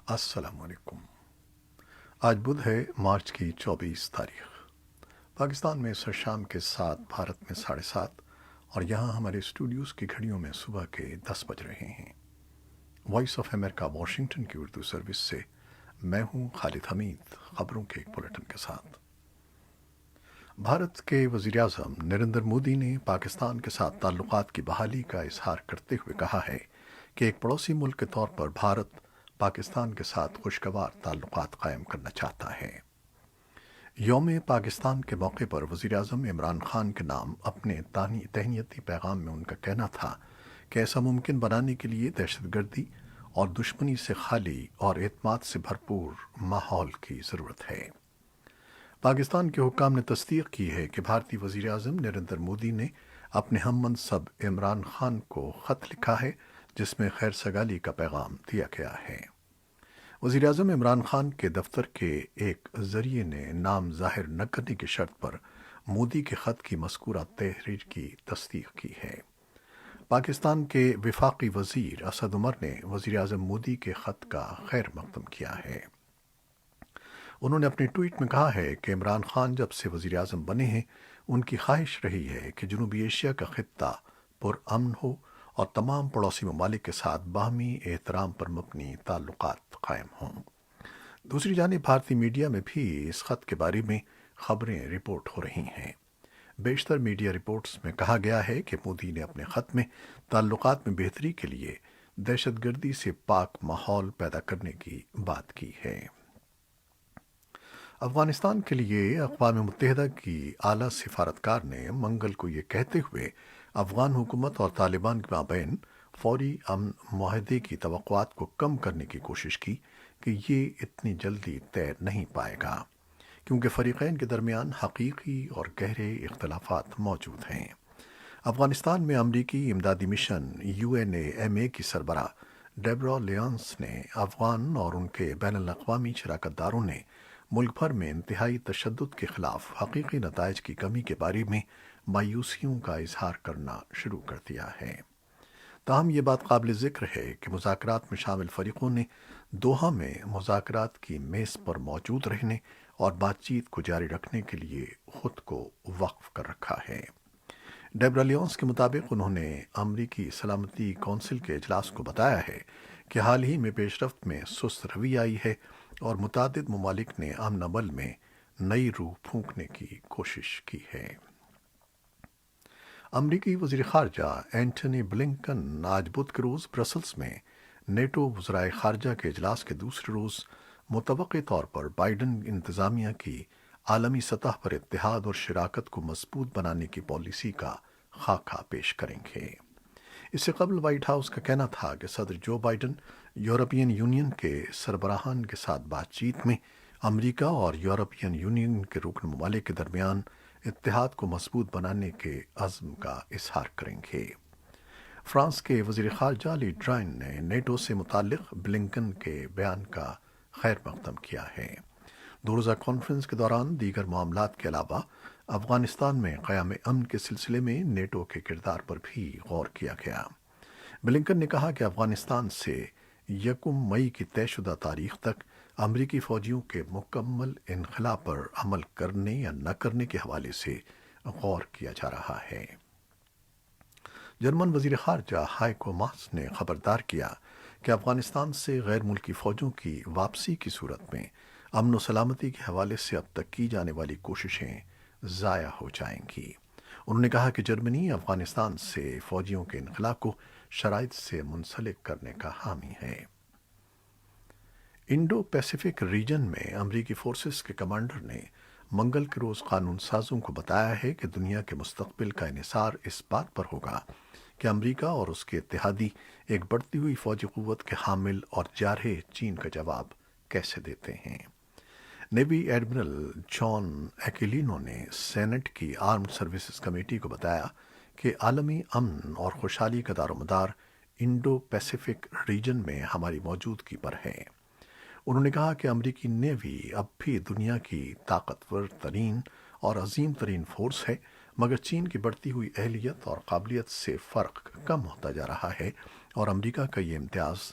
السلام علیکم۔ آج بدھ ہے، مارچ کی 24 تاریخ۔ پاکستان میں سر شام کے 7، بھارت میں 7:30، اور یہاں ہمارے اسٹوڈیوز کی گھڑیوں میں صبح کے 10 بج رہے ہیں۔ وائس آف امریکہ واشنگٹن کی اردو سروس سے میں ہوں خالد حمید، خبروں کے ایک بلیٹن کے ساتھ۔ بھارت کے وزیر اعظم نریندر مودی نے پاکستان کے ساتھ تعلقات کی بحالی کا اظہار کرتے ہوئے کہا ہے کہ ایک پڑوسی ملک کے طور پر بھارت پاکستان کے ساتھ خوشگوار تعلقات قائم کرنا چاہتا ہے۔ یوم پاکستان کے موقع پر وزیر اعظم عمران خان کے نام اپنے تہنیتی پیغام میں ان کا کہنا تھا کہ ایسا ممکن بنانے کے لیے دہشت گردی اور دشمنی سے خالی اور اعتماد سے بھرپور ماحول کی ضرورت ہے۔ پاکستان کے حکام نے تصدیق کی ہے کہ بھارتی وزیر اعظم نریندر مودی نے اپنے ہم منصب عمران خان کو خط لکھا ہے جس میں خیر سگالی کا پیغام دیا گیا ہے۔ وزیر اعظم عمران خان کے دفتر کے ایک ذریعے نے نام ظاہر نہ کرنے کی شرط پر مودی کے خط کی مذکورہ تحریر کی تصدیق کی ہے۔ پاکستان کے وفاقی وزیر اسد عمر نے وزیر اعظم مودی کے خط کا خیر مقدم کیا ہے۔ انہوں نے اپنے ٹویٹ میں کہا ہے کہ عمران خان جب سے وزیر اعظم بنے ہیں ان کی خواہش رہی ہے کہ جنوبی ایشیا کا خطہ پرامن ہو اور تمام پڑوسی ممالک کے ساتھ باہمی احترام پر مبنی تعلقات قائم ہوں۔ دوسری جانب بھارتی میڈیا میں بھی اس خط کے بارے میں خبریں رپورٹ ہو رہی ہیں۔ بیشتر میڈیا رپورٹس میں کہا گیا ہے کہ مودی نے اپنے خط میں تعلقات میں بہتری کے لیے دہشت گردی سے پاک ماحول پیدا کرنے کی بات کی ہے۔ افغانستان کے لیے اقوام متحدہ کی اعلیٰ سفارتکار نے منگل کو یہ کہتے ہوئے افغان حکومت اور طالبان کے مابین فوری امن معاہدے کی توقعات کو کم کرنے کی کوشش کی کہ یہ اتنی جلدی طے نہیں پائے گا، کیونکہ فریقین کے درمیان حقیقی اور گہرے اختلافات موجود ہیں۔ افغانستان میں امریکی امدادی مشن UNAMA کی سربراہ ڈیبرا لیونس نے افغان اور ان کے بین الاقوامی شراکت داروں نے ملک بھر میں انتہائی تشدد کے خلاف حقیقی نتائج کی کمی کے بارے میں مایوسیوں کا اظہار کرنا شروع کر دیا ہے۔ تاہم یہ بات قابل ذکر ہے کہ مذاکرات میں شامل فریقوں نے دوحہ میں مذاکرات کی میز پر موجود رہنے اور بات چیت کو جاری رکھنے کے لیے خود کو وقف کر رکھا ہے۔ ڈیبرا لیونس کے مطابق انہوں نے امریکی سلامتی کونسل کے اجلاس کو بتایا ہے کہ حال ہی میں پیش رفت میں سست روی آئی ہے اور متعدد ممالک نے امن عمل میں نئی روح پھونکنے کی کوشش کی ہے۔ امریکی وزیر خارجہ اینٹونی بلنکن آج بدھ کے روز برسلز میں نیٹو وزرائے خارجہ کے اجلاس کے دوسرے روز متوقع طور پر بائیڈن انتظامیہ کی عالمی سطح پر اتحاد اور شراکت کو مضبوط بنانے کی پالیسی کا خاکہ پیش کریں گے۔ اس سے قبل وائٹ ہاؤس کا کہنا تھا کہ صدر جو بائیڈن یورپین یونین کے سربراہان کے ساتھ بات چیت میں امریکہ اور یورپین یونین کے رکن ممالک کے درمیان اتحاد کو مضبوط بنانے کے عزم کا اظہار کریں گے۔ فرانس کے وزیر خارجہ لی ڈرائن نے نیٹو سے متعلق بلنکن کے بیان کا خیر مقدم کیا ہے۔ 2 روزہ کانفرنس کے دوران دیگر معاملات کے علاوہ افغانستان میں قیام امن کے سلسلے میں نیٹو کے کردار پر بھی غور کیا گیا۔ بلنکن نے کہا کہ افغانستان سے 1 مئی کی طے شدہ تاریخ تک امریکی فوجیوں کے مکمل انخلا پر عمل کرنے یا نہ کرنے کے حوالے سے غور کیا جا رہا ہے۔ جرمن وزیر خارجہ ہائیکو ماس نے خبردار کیا کہ افغانستان سے غیر ملکی فوجوں کی واپسی کی صورت میں امن و سلامتی کے حوالے سے اب تک کی جانے والی کوششیں ضائع ہو جائیں گی۔ انہوں نے کہا کہ جرمنی افغانستان سے فوجیوں کے انخلا کو شرائط سے منسلک کرنے کا حامی ہے۔ انڈو پیسیفک ریجن میں امریکی فورسز کے کمانڈر نے منگل کے روز قانون سازوں کو بتایا ہے کہ دنیا کے مستقبل کا انحصار اس بات پر ہوگا کہ امریکہ اور اس کے اتحادی ایک بڑھتی ہوئی فوجی قوت کے حامل اور جارحے چین کا جواب کیسے دیتے ہیں۔ نیوی ایڈمرل جان ایکیلینو نے سینٹ کی آرمڈ سروسز کمیٹی کو بتایا کہ عالمی امن اور خوشحالی کا دار و مدار انڈو پیسیفک ریجن میں ہماری موجودگی پر ہے۔ انہوں نے کہا کہ امریکی نیوی اب بھی دنیا کی طاقتور ترین اور عظیم ترین فورس ہے، مگر چین کی بڑھتی ہوئی اہلیت اور قابلیت سے فرق کم ہوتا جا رہا ہے اور امریکہ کا یہ امتیاز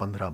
15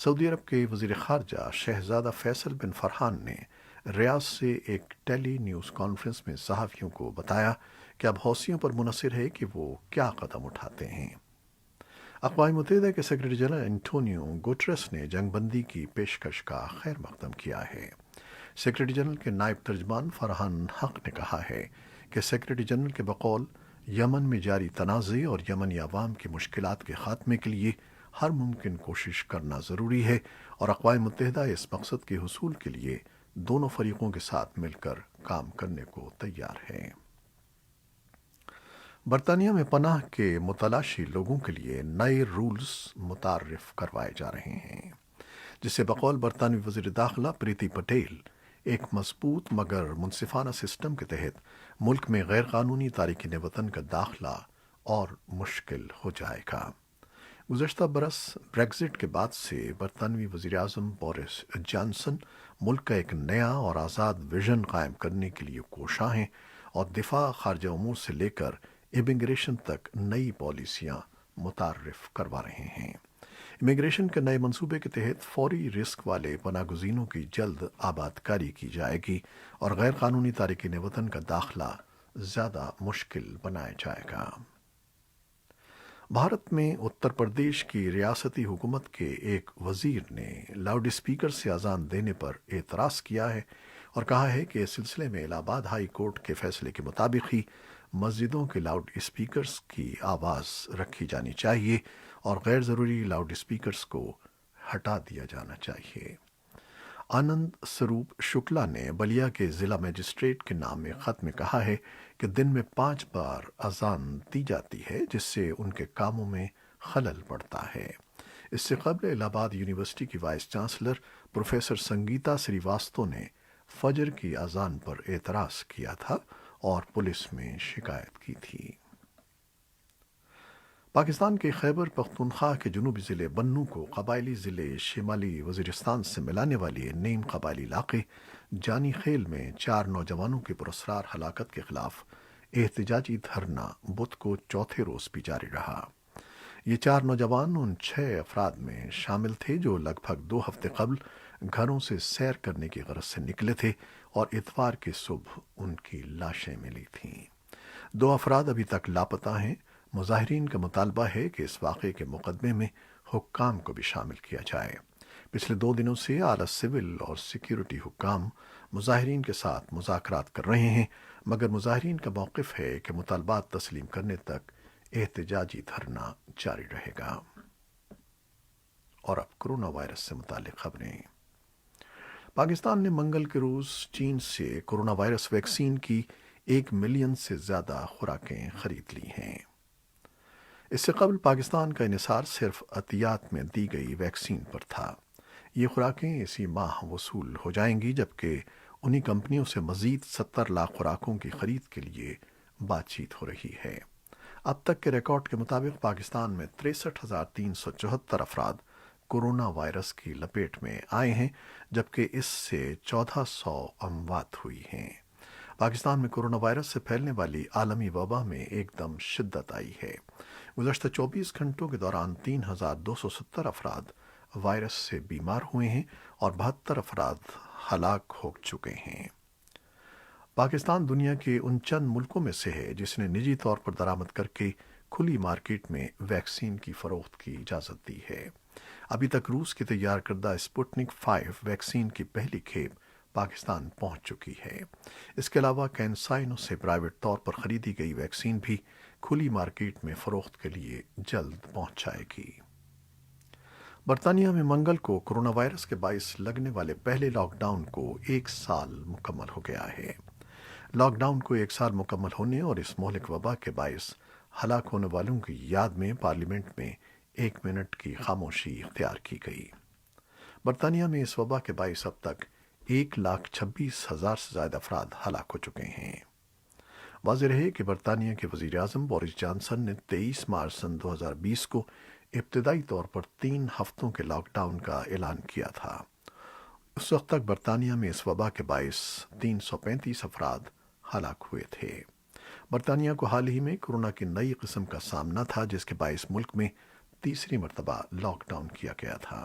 سعودی عرب کے وزیر خارجہ شہزادہ فیصل بن فرحان نے ریاض سے ایک ٹیلی نیوز کانفرنس میں صحافیوں کو بتایا کہ اب حوثیوں پر منحصر ہے کہ وہ کیا قدم اٹھاتے ہیں۔ اقوام متحدہ کے سیکرٹری جنرل انٹونیو گوٹریس نے جنگ بندی کی پیشکش کا خیر مقدم کیا ہے۔ سیکرٹری جنرل کے نائب ترجمان فرحان حق نے کہا ہے کہ سیکرٹری جنرل کے بقول یمن میں جاری تنازع اور یمنی عوام کی مشکلات کے خاتمے کے لیے ہر ممکن کوشش کرنا ضروری ہے اور اقوام متحدہ اس مقصد کے حصول کے لیے دونوں فریقوں کے ساتھ مل کر کام کرنے کو تیار ہے۔ برطانیہ میں پناہ کے متلاشی لوگوں کے لیے نئے رولز متعارف کروائے جا رہے ہیں، جسے بقول برطانوی وزیر داخلہ پریتی پٹیل ایک مضبوط مگر منصفانہ سسٹم کے تحت ملک میں غیر قانونی تارکین وطن کا داخلہ اور مشکل ہو جائے گا۔ گزشتہ برس بریگزٹ کے بعد سے برطانوی وزیر اعظم بورس جانسن ملک کا ایک نیا اور آزاد ویژن قائم کرنے کے لیے کوشاں ہیں اور دفاع، خارجہ امور سے لے کر امیگریشن تک نئی پالیسیاں متعارف کروا رہے ہیں۔ امیگریشن کے نئے منصوبے کے تحت فوری رسک والے پناہ گزینوں کی جلد آبادکاری کی جائے گی اور غیر قانونی تارکین وطن کا داخلہ زیادہ مشکل بنایا جائے گا۔ بھارت میں اتر پردیش کی ریاستی حکومت کے ایک وزیر نے لاؤڈ اسپیکر سے اذان دینے پر اعتراض کیا ہے اور کہا ہے کہ اس سلسلے میں الہ آباد ہائی کورٹ کے فیصلے کے مطابق ہی مسجدوں کے لاؤڈ اسپیکرز کی آواز رکھی جانی چاہیے اور غیر ضروری لاؤڈ اسپیکرز کو ہٹا دیا جانا چاہیے۔ آنند سروپ شکلا نے بلیا کے ضلع مجسٹریٹ کے نام ایک خط میں کہا ہے کہ دن میں 5 بار اذان دی جاتی ہے، جس سے ان کے کاموں میں خلل پڑتا ہے۔ اس سے قبل الہ آباد یونیورسٹی کی وائس چانسلر پروفیسر سنگیتا سری واستو نے فجر کی اذان پر اعتراض کیا تھا اور پولیس میں شکایت کی تھی۔ پاکستان کے خیبر پختونخوا کے جنوبی ضلع بنوں کو قبائلی ضلع شمالی وزیرستان سے ملانے والی نیم قبائلی علاقے جانی خیل میں 4 نوجوانوں کی پراسرار ہلاکت کے خلاف احتجاجی دھرنا بدھ کو چوتھے روز بھی جاری رہا۔ یہ 4 نوجوان ان 6 افراد میں شامل تھے جو لگ بھگ 2 ہفتے قبل گھروں سے سیر کرنے کی غرض سے نکلے تھے اور اتوار کی صبح ان کی لاشیں ملی تھیں۔ 2 افراد ابھی تک لاپتہ ہیں۔ مظاہرین کا مطالبہ ہے کہ اس واقعے کے مقدمے میں حکام کو بھی شامل کیا جائے۔ پچھلے 2 دنوں سے اعلیٰ سول اور سیکیورٹی حکام مظاہرین کے ساتھ مذاکرات کر رہے ہیں، مگر مظاہرین کا موقف ہے کہ مطالبات تسلیم کرنے تک احتجاجی دھرنا جاری رہے گا۔ اور اب کورونا وائرس سے متعلق خبریں۔ پاکستان نے منگل کے روز چین سے کورونا وائرس ویکسین کی 1 ملین سے زیادہ خوراکیں خرید لی ہیں۔ اس سے قبل پاکستان کا انحصار صرف عطیات میں دی گئی ویکسین پر تھا۔ یہ خوراکیں اسی ماہ وصول ہو جائیں گی، جبکہ انہی کمپنیوں سے مزید 70 لاکھ خوراکوں کی خرید کے لیے بات چیت ہو رہی ہے۔ اب تک کے ریکارڈ کے مطابق پاکستان میں 63,374 افراد کورونا وائرس کی لپیٹ میں آئے ہیں، جبکہ اس سے 1400 اموات ہوئی ہیں۔ پاکستان میں کورونا وائرس سے پھیلنے والی عالمی وبا میں ایک دم شدت آئی ہے۔ گزشتہ 24 گھنٹوں کے دوران 3,270 افراد وائرس سے بیمار ہوئے ہیں اور 72 افراد ہلاک ہو چکے ہیں۔ پاکستان دنیا کے ان چند ملکوں میں سے ہے جس نے نجی طور پر درآمد کر کے کھلی مارکیٹ میں ویکسین کی فروخت کی اجازت دی ہے۔ ابھی تک روس کی تیار کردہ اسپوتنک 5 ویکسین کی پہلی کھیپ پاکستان پہنچ چکی ہے۔ اس کے علاوہ کینسائنو سے پرائیویٹ طور پر خریدی گئی ویکسین بھی کھلی مارکیٹ میں فروخت کے لیے جلد پہنچ جائے گی۔ برطانیہ میں منگل کو کورونا وائرس کے باعث لگنے والے پہلے لاک ڈاؤن کو 1 سال مکمل ہو گیا ہے۔ لاک ڈاؤن کو 1 سال مکمل ہونے اور اس مہلک وبا کے باعث ہلاک ہونے والوں کی یاد میں پارلیمنٹ میں 1 منٹ کی خاموشی اختیار کی گئی۔ برطانیہ میں اس وبا کے باعث اب تک 1,26,000 سے زائد افراد ہلاک ہو چکے ہیں۔ واضح رہے کہ برطانیہ کے وزیر اعظم بورس جانسن نے 23 مارچ سن 2020 کو ابتدائی طور پر 3 ہفتوں کے لاک ڈاؤن کا اعلان کیا تھا۔ اس وقت تک برطانیہ میں اس وبا کے باعث 335 افراد ہلاک ہوئے تھے۔ برطانیہ کو حال ہی میں کورونا کی نئی قسم کا سامنا تھا، جس کے باعث ملک میں تیسری مرتبہ لاک ڈاؤن کیا گیا تھا۔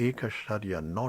1.9